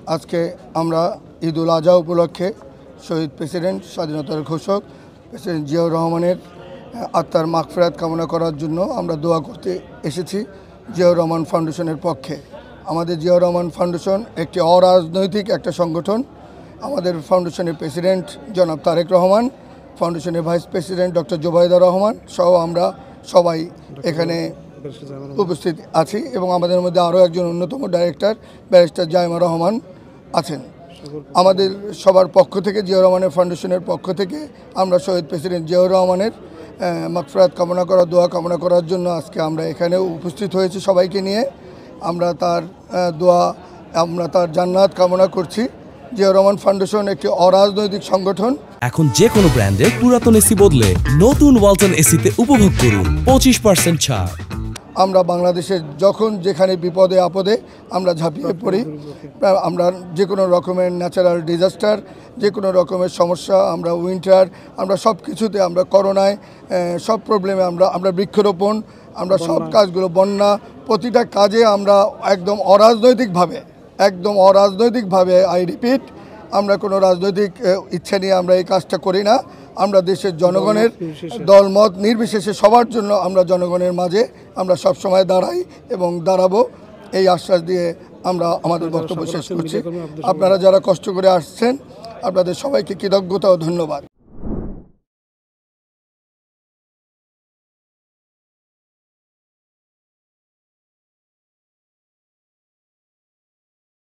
আজকে আমরা ঈদুল আজহা উপলক্ষে শহীদ প্রেসিডেন্ট, স্বাধীনতার ঘোষক প্রেসিডেন্ট জিয়াউর রহমানের আত্মার মাগফিরাত কামনা করার জন্য আমরা দোয়া করতে এসেছি জিয়াউর রহমান ফাউন্ডেশনের পক্ষে। আমাদের জিয়াউর রহমান ফাউন্ডেশন একটি অরাজনৈতিক একটা সংগঠন। আমাদের ফাউন্ডেশনের প্রেসিডেন্ট জনাব তারেক রহমান, ফাউন্ডেশনের vice president doctor Zubaida Rahman সহ আমরা সবাই এখানে উপস্থিত আছি এবং আমাদের মধ্যে আরও একজন অন্যতম ডাইরেক্টর ব্যারিস্টার জাইমা রহমান আছেন। আমাদের সবার পক্ষ থেকে, জিয়াউর রহমানের ফাউন্ডেশনের পক্ষ থেকে আমরা শহীদ প্রেসিডেন্ট জিয়াউর রহমানের মাগফিরাত কামনা করা, দোয়া কামনা করার জন্য আজকে আমরা এখানে উপস্থিত হয়েছি সবাইকে নিয়ে। আমরা তার দোয়া, আমরা তার জান্নাত কামনা করছি। জিয়াউর রহমান ফাউন্ডেশন একটি অরাজনৈতিক সংগঠন। এখন যে কোনো ব্র্যান্ডের পুরাতন এসি বদলে নতুন ওয়ালটন এসিতে উপভোগ করুন 25% ছাড়। আমরা বাংলাদেশের যখন যেখানে বিপদে আপদে আমরা ঝাঁপিয়ে পড়ি, আমরা যে কোনো রকমের ন্যাচারাল ডিজাস্টার, যে কোনো রকমের সমস্যা, আমরা উইন্টার, আমরা সব কিছুতে, আমরা করোনায় সব প্রবলেমে, আমরা বৃক্ষরোপণ, আমরা সব কাজগুলো, বন্যা, প্রতিটা কাজে আমরা একদম অরাজনৈতিকভাবে আই রিপিট, আমরা কোনো রাজনৈতিক ইচ্ছা নিয়ে আমরা এই কাজটা করি না। আমরা দেশের জনগণের দলমত নির্বিশেষে সবার জন্য আমরা জনগণের মাঝে আমরা সবসময় দাঁড়াই এবং দাঁড়াবো, এই আশ্বাস দিয়ে আমরা আমাদের বক্তব্য শেষ করছি। আপনারা যারা কষ্ট করে আসছেন, আপনাদের সবাইকে কৃতজ্ঞতা ও ধন্যবাদ।